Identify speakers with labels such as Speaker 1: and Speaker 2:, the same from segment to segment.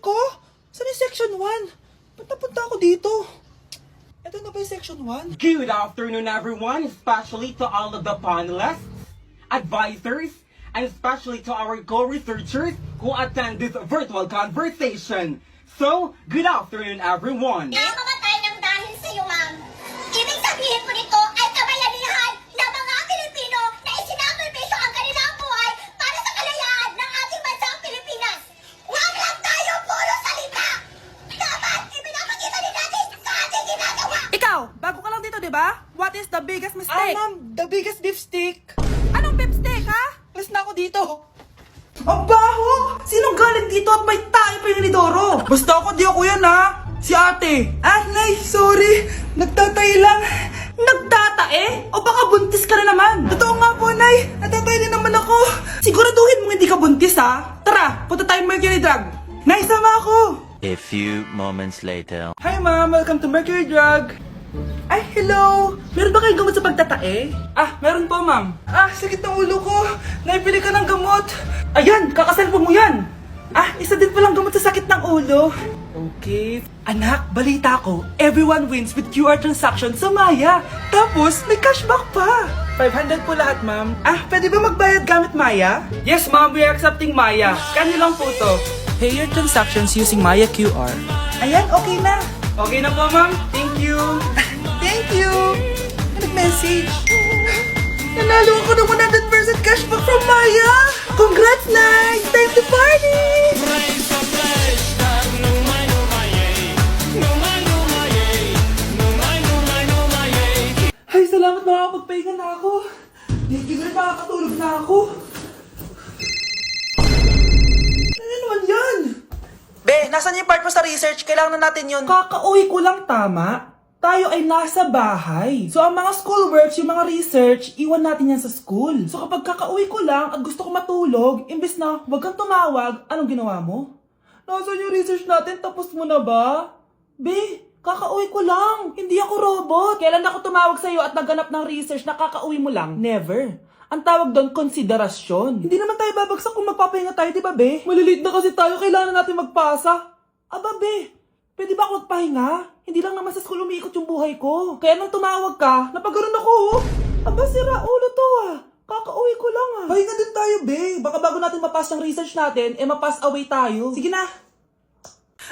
Speaker 1: ko? Saan yung section 1? Ba't napunta ako dito? Ito na ba yung section 1?
Speaker 2: Good afternoon, everyone, especially to all of the panelists, advisors, and especially to our co-researchers who attend this virtual conversation. So, good afternoon, everyone.
Speaker 3: Namamatay ng dahil sa iyo, ma'am. Ibig sabihin po nito ay kabayanihan ng mga Pilipino na isinakripisyo ang kanilang buhay para sa kalayaan ng ating bansang Pilipinas. Huwag lang tayo puro salita! Dapat ipinapakita din natin sa ating ginagawa!
Speaker 4: Ikaw, bago ka lang dito, di ba? What is the biggest mistake?
Speaker 1: Ma'am, the biggest beef stick.
Speaker 4: Anong beef steak, ha?
Speaker 1: Alas na ako dito.
Speaker 4: Ang baho! Sinong galing dito at may tae pa yung inidoro?
Speaker 1: Basta ako, di ako yan ha. Si ate. Nay, sorry. Nagtatay lang.
Speaker 4: Nagtatae? O baka buntis ka na naman?
Speaker 1: Totoo nga po, Nay. Natatay din naman ako.
Speaker 4: Siguraduhin mo hindi ka buntis, ha? Tara, punta tayong Mercury Drug.
Speaker 1: Nay, sama ako.
Speaker 5: A few moments later.
Speaker 1: Hi, ma'am. Welcome to Mercury Drug.
Speaker 4: Ay, hello! Meron ba kayong gamot sa pagtatae?
Speaker 1: Meron po, ma'am. Sakit ng ulo ko. Naipili ka ng gamot.
Speaker 4: Ayan, kakaselfon mo yan!
Speaker 1: Isa din palang gamot sa sakit ng ulo.
Speaker 4: Okay. Anak, balita ko, everyone wins with QR transaction sa Maya. Tapos, may cashback pa.
Speaker 1: 500 po lahat, ma'am.
Speaker 4: Pwede ba magbayad gamit Maya?
Speaker 1: Yes, ma'am. We are accepting Maya. Kanilang po to.
Speaker 4: Pay your transactions using Maya QR. Ayan, okay na.
Speaker 1: Okay na po, ma'am. Thank you.
Speaker 4: Thank you! Nag-message. Nanalo ako ng 100% cashback from Maya! Congrats, Nay! Time to party!
Speaker 1: Ay, salamat, makakapagpahinga na ako. Thank you, makakatulog na ako. Ano naman yan?
Speaker 4: Be, nasan yung part mo sa research? Kailangan na natin yun. Kakauwi ko lang, tama? Tayo ay nasa bahay. So, ang mga schoolworks, yung mga research, iwan natin yan sa school. So, kapag kakauwi ko lang at gusto ko matulog, imbes na wag kang tumawag, anong ginawa mo? Nasaan yung research natin? Tapos mo na ba? Be, kakauwi ko lang. Hindi ako robot. Kailan ako tumawag sa'yo at nagganap ng research na kakauwi mo lang? Never. Ang tawag doon, konsiderasyon. Hindi naman tayo babagsak kung magpapahinga tayo, di ba, be? Maliliit na kasi tayo, kailangan natin magpasa. Aba, be, pwede ba ako magpahinga? Hindi lang naman sa school umiikot yung buhay ko. Kaya nang tumawag ka, napagaron ako, oh. Aba, sira ulo to, Kakauwi ko lang, Pahinga din tayo, be. Baka bago natin mapass yung research natin, mapass away tayo. Sige na.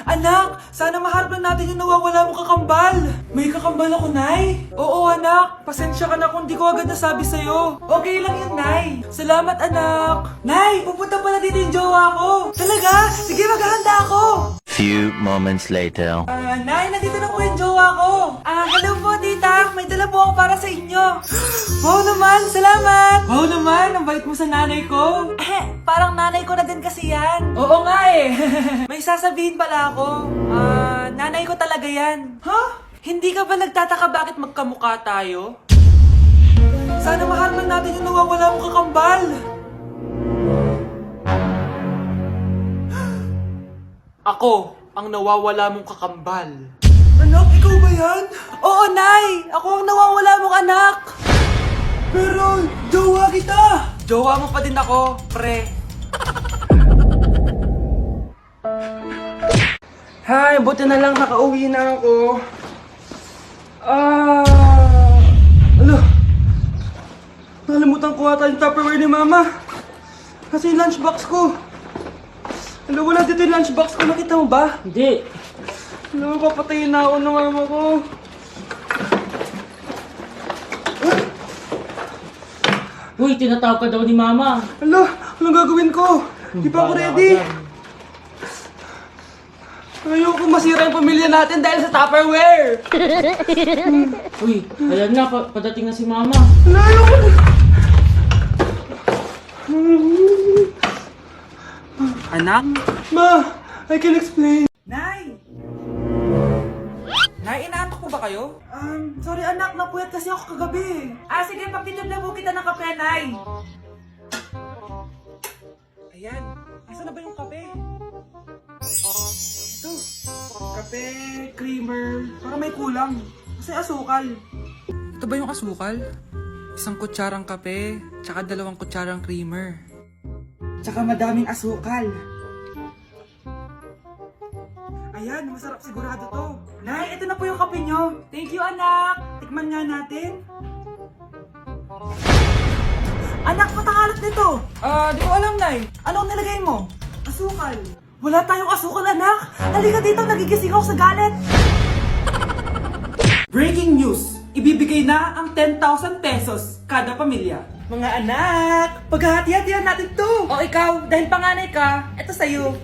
Speaker 4: Anak, sana maharap lang natin yung nawawala mong kakambal. May kakambal ako, Nay. Oo, anak. Pasensya ka na kung di ko agad nasabi sa'yo. Okay lang yun, Nay. Salamat, anak. Nay, pupunta pala dito yung jowa ko. Talaga? Sige, maghahanda ako.
Speaker 5: Few moments later.
Speaker 4: Nay, nandito na po yung jowa ko. Hello po, tita. May dala po ako para sa inyo. Wow naman, salamat.
Speaker 1: Wow naman, ang bait mo sa nanay ko.
Speaker 4: Parang nanay ko na din kasi yan.
Speaker 1: Oo nga eh.
Speaker 4: May sasabihin pala ako. Nanay ko talaga yan.
Speaker 1: Ha?
Speaker 4: Hindi ka ba nagtataka bakit magkamukha tayo? Sana maharap lang natin yung nawawala mong kakambal.
Speaker 1: Ako, ang nawawala mong kakambal.
Speaker 4: Anak, ikaw ba yan? Oo, Nay! Ako ang nawawala mong anak!
Speaker 1: Pero, jowa kita.
Speaker 4: Jowa mo pa din ako, pre.
Speaker 1: Hi, buti na lang nakauwi na ako. Alo, nakalimutan ko ata yung Tupperware ni Mama. Kasi yung lunchbox ko. Alo, wala dito yung lunchbox ko. Nakita mo ba?
Speaker 6: Hindi.
Speaker 1: Alo, papatayin na ako ng mama ko.
Speaker 6: Uy, tinatawag ka daw ni Mama.
Speaker 1: Alo, anong gagawin ko? Di pa ako ready. Ayoko masira yung pamilya natin dahil sa Tupperware.
Speaker 6: Uy, ayan nga, padating na si Mama.
Speaker 1: Alo, ayoko.
Speaker 4: Anak?
Speaker 1: Ma, I can explain.
Speaker 4: Nay! Nay, inaantok po ba kayo? Sorry anak, napuyat kasi ako kagabi. Sige, pagtitip na po kita ng kape, Nay. Ayan, asan na ba yung kape? Ito, kape, creamer, para may kulang. Kasi asukal. Ito ba yung asukal? Isang kutsarang kape, tsaka 2 kutsarang creamer. Tsaka madaming asukal.
Speaker 1: Ayan, masarap sigurado to. Nay, ito na po yung kape nyo. Thank you, anak. Tikman nga natin. Anak, patakalat nito. Di ko alam, Nay. Anong nilagay mo? Asukal. Wala tayong asukal, anak. Halika dito, nagigising ako sa galit. Breaking news! Ibibigay na ang 10,000 pesos kada pamilya. Mga anak, paghahati-hatihan natin to. O ikaw, dahil panganay ka, eto sa'yo.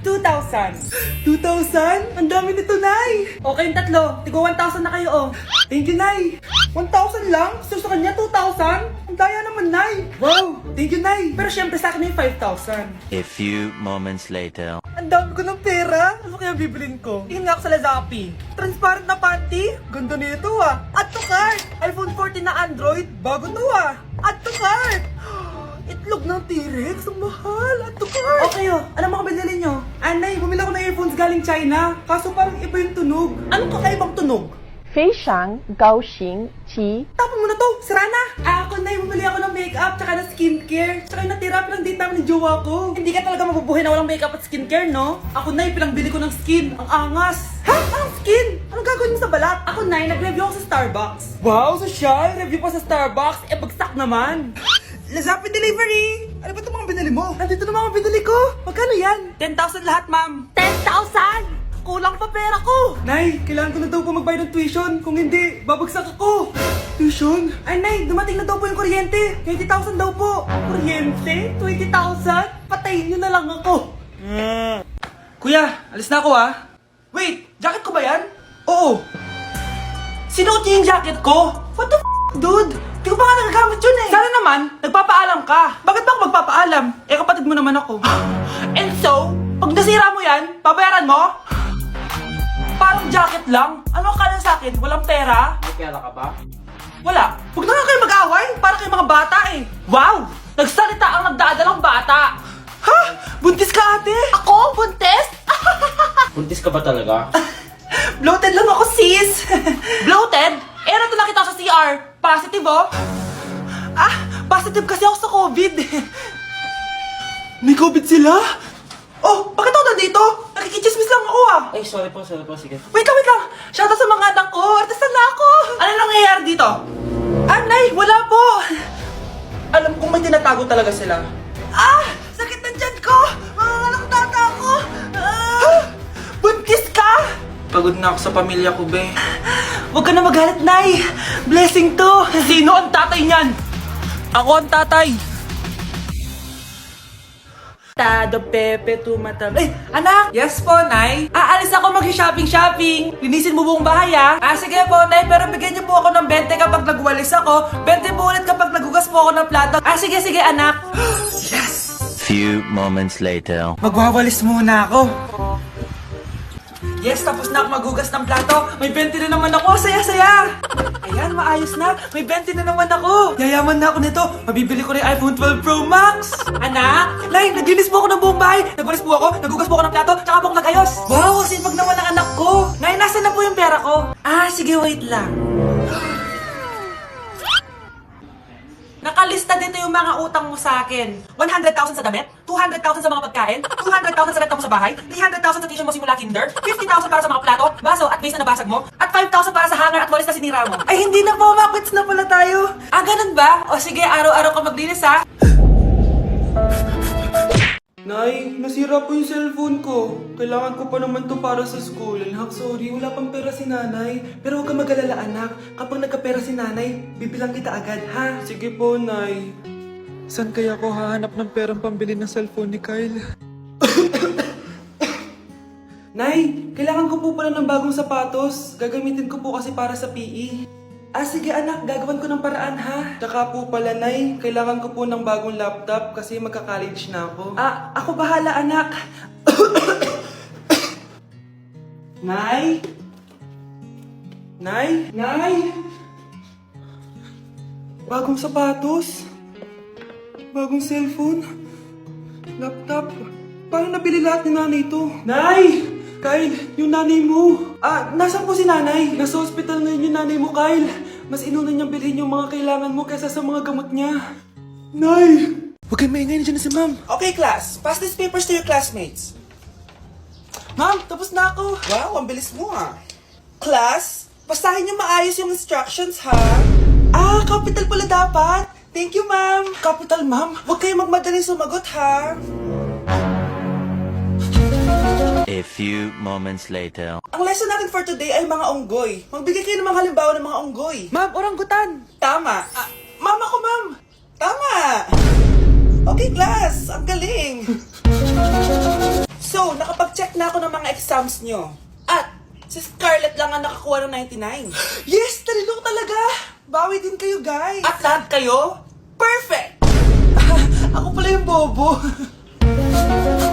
Speaker 1: 2,000. 2,000? Ang dami nito, Nay. O kayong tatlo, tigo 1,000 na kayo, oh. Thank you, Nay. 1,000 lang? So sa kanya, 2,000? Ang daya naman, Nay. Wow, thank you, Nay. Pero syempre sa akin yung 5,000.
Speaker 5: A few moments later.
Speaker 1: Ang dami ko ng pera. Ano kaya bibilin ko? Tingin nga ako sa Lazappi. Transparent na panty? Ganda nito ah. Add to cart. iPhone 14 na Android. Bago to ah. Add to cart. Itlog ng T-Rex. Ang mahal. Add to cart. Okay oh. Ano mga binili nyo? Anay, bumili ako ng earphones galing China. Kaso parang iba yung tunog. Anong kakaibang tunog?
Speaker 7: 非常高兴其
Speaker 1: Tapon mo na to! Sira na! Ako na bumili ako ng makeup tsaka ng skincare. Tsaka yung natira lang din namin ng jowa ko. Hindi ka talaga mabubuhay na walang makeup at skincare, no? Ako na pinangbili ko ng skin. Ang angas! Ha? Anong skin? Anong gagawin mo sa balat? Ako na nag-review ako sa Starbucks. Wow, social! Review pa sa Starbucks? Eh, bagsak naman! Lazappi delivery! Ano ba itong mga binili mo? Nandito na mga binili ko! Magkano yan? 10,000 lahat, ma'am!
Speaker 7: 10,000
Speaker 1: Kulang pa pera ko! Nay, kailangan ko na daw po magbayad ng tuition. Kung hindi, babagsak ako. Tuition? Ay, Nay, dumating na daw po yung kuryente. 20,000 daw po. Kuryente? 20,000? Patayin niyo na lang ako. Kuya, alis na ako ah. Wait, jacket ko ba yan? Oo. Sinuot niyo yung jacket ko? What the dude? Di ko pa nga nagagamit yun eh. Sana naman, nagpapaalam ka. Bakit ba ako magpapaalam? Eh, kapatid mo naman ako. And so, pag nasira mo yan, babayaran mo? Parang jacket lang? Ano akala sa akin? Walang pera?
Speaker 6: May pera ka ba?
Speaker 1: Wala. Huwag na nga kayo mag-away. Para kayo mga bata eh. Wow! Nagsalita ang nagdadalang bata. Ha? Buntis ka ate?
Speaker 7: Ako? Buntis?
Speaker 6: Buntis ka ba talaga?
Speaker 1: Bloated lang ako sis. Bloated? Eh, nato nakita ko sa CR. Positive oh. Positive kasi ako sa COVID. May COVID sila? Oh, bakit ako nandito? Nakikichismis lang ako ah.
Speaker 6: Ay, sorry po, sige.
Speaker 1: Wait lang. Shoutout sa mga anak ko. Artisan na ako. Ano nangyayari dito? Nay, wala po. Alam kong may tinatago talaga sila. Sakit ng tiyan ko. Mga tata ako. Buntis ka? Pagod na ako sa pamilya ko, be. Huwag ka na magalit, Nay. Blessing to. Sino ang tatay niyan? Ako ang tatay. Tado Pepe tumatab. Eh, anak! Yes po, Nay. Aalis ako mag-shopping. Linisin mo buong bahay, ah. Sige po, Nay. Pero bigyan niyo po ako ng 20 kapag nagwalis ako. 20 po ulit kapag nagugas po ako ng plato. Sige, anak. Yes!
Speaker 5: Few moments later.
Speaker 1: Magwawalis muna ako. Yes, tapos na ako magugas ng plato. May 20 na naman ako. Saya-saya. Ayan, maayos na. May 20 na naman ako. Yayaman na ako nito. Mabibili ko na yung iPhone 12 Pro Max. Anak, Nay, naglinis po ako ng buong bahay. Nagwalis po ako, nagugas po ako ng plato, tsaka po ako nagayos. Wow, sipag naman ng anak ko. Nay, nasa na po yung pera ko? Sige, wait lang. Nakalista dito yung mga utang mo sa akin. 100,000 sa damit, 200,000 sa mga pagkain, 200,000 sa renta mo sa bahay, 300,000 sa tuition mo simula kinder, 50,000 para sa mga plato, baso at base na nabasag mo, at 5,000 para sa hanger at walis na sinira mo. Ay, hindi na po, makwits na pala tayo. Ganun ba? O sige, araw-araw ka maglinis ha. Nay, nasira po yung cellphone ko. Kailangan ko pa naman to para sa school. Anak, sorry, wala pang pera si nanay. Pero huwag ka mag-alala, anak. Kapag nagkapera si nanay, bibilang kita agad, ha? Sige po, Nay. Saan kaya ako hahanap ng perang pambili ng cellphone ni Kyle? Nay, kailangan ko po pala ng bagong sapatos. Gagamitin ko po kasi para sa PE. Sige anak, gagawin ko ng paraan ha. Tsaka po pala, Nay, kailangan ko po ng bagong laptop kasi magka-college na ako. Ako bahala anak. Nay? Nay? Bagong sapatos? Bagong cellphone? Laptop? Paano nabili lahat ni nanay ito? Nay! Kyle, yung nanay mo. Nasaan po si nanay? Nasa hospital ngayon yung nanay mo, Kyle. Mas inuna niyang bilhin yung mga kailangan mo kaysa sa mga gamot niya. Nay! Huwag kayong maingay, nandiyan na si ma'am. Okay, class. Pass these papers to your classmates.
Speaker 4: Ma'am, tapos na ako. Wow, ang bilis mo ah. Class, basahin niyo maayos yung instructions ha. Capital pala dapat. Thank you, ma'am. Capital, ma'am. Huwag kayong magmadaling sumagot ha.
Speaker 5: A few moments later.
Speaker 4: Ang lesson natin for today ay mga unggoy. Magbigay kayo ng mga halimbawa ng mga unggoy.
Speaker 1: Ma'am, oranggutan.
Speaker 4: Tama. Ma'am ako, ma'am. Tama. Okay, class. Ang galing. So, nakapag-check na ako ng mga exams nyo. At, si Scarlett lang ang nakakuha ng 99. Yes! Talino talaga! Bawi din kayo, guys. At lahat kayo? Perfect! Ako pala yung bobo.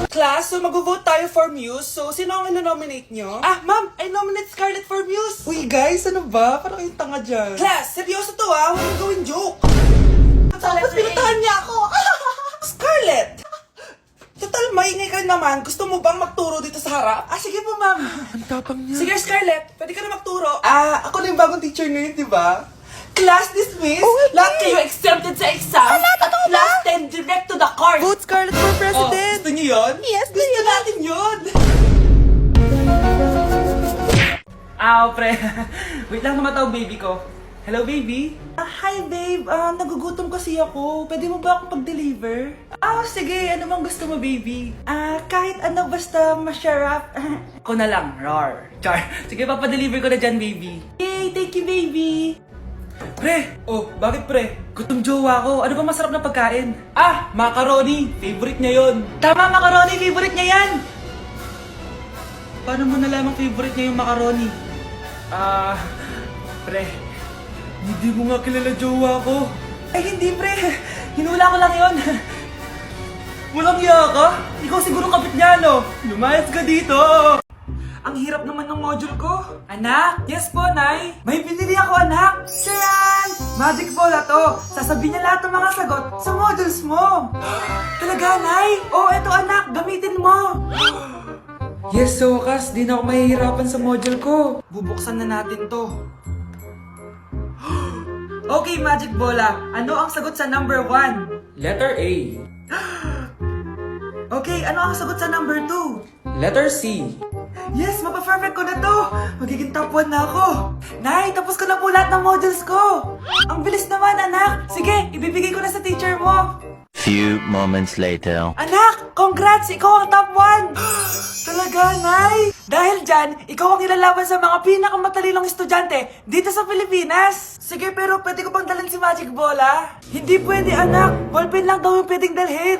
Speaker 4: Class, so mag-vote tayo for Muse. So, sino ang ino-nominate nyo? Ma'am, I nominate Scarlett for Muse. Uy, guys, ano ba? Parang yung tanga dyan. Class, seryoso to ha. Huwag mong gawin joke. Tapos pinuntahan niya ako. Scarlett! Total, maingay ka naman. Gusto mo bang magturo dito sa harap? Sige po, ma'am.
Speaker 1: Ang tapang niya.
Speaker 4: Sige, Scarlett. Pwede ka na magturo. Ako na yung bagong teacher ngayon, di ba? Class dismissed. Lahat kayo exempted sa exam. At class 10 direct to the court.
Speaker 1: Vote Scarlett for president.
Speaker 4: Gusto niyo yun?
Speaker 1: Yes,
Speaker 4: gusto natin yun.
Speaker 1: Pre. Wait lang, tumatawag baby ko. Hello, baby?
Speaker 4: Hi, babe. Nagugutom kasi ako. Pwede mo ba akong pag-deliver?
Speaker 1: Sige. Ano bang gusto mo, baby?
Speaker 4: Kahit ano basta masyarap.
Speaker 1: Ako na lang. Rar. Char. Sige, papadeliver ko na dyan, baby.
Speaker 4: Yay, thank you, baby.
Speaker 1: Pre! Bakit pre? Gutom jowa ko. Ano ba masarap na pagkain? Macaroni! Favorite niya yon. Tama, macaroni! Favorite niya yan! Paano mo nalamang favorite niya yung macaroni? Pre. Hindi mo nga kilala jowa ko. Ay, hindi pre. Hinula ko lang yon. Walang iya ka? Ikaw siguro kapit niya, no? Lumayas ka dito! Ang hirap naman ng module ko. Anak? Yes po, Nay. May binili ako, anak. Charan! Magic bola to. Sasabihin niya lahat ng mga sagot sa modules mo. Talaga, Nay? Eto anak. Gamitin mo. Yes, so wakas. Di na ako mahihirapan sa module ko. Bubuksan na natin to. Okay, Magic Bola. Ano ang sagot sa number 1?
Speaker 6: Letter A.
Speaker 1: Okay, ano ang sagot sa number 2?
Speaker 6: Letter C.
Speaker 1: Yes, mapa-perfect ko na to! Magiging top 1 na ako! Nay, tapos ko na po lahat ng modules ko! Ang bilis naman, anak! Sige, ibibigay ko na sa teacher mo!
Speaker 5: Few moments later.
Speaker 1: Anak, congrats! Ikaw ang top 1! Talaga, Nay! Dahil dyan, ikaw ang ilalaban sa mga pinakamatalinong estudyante dito sa Pilipinas! Sige, pero pwede ko bang dalhin si Magic Bola? Hindi pwede, anak! Ballpen lang daw yung pwedeng dalhin!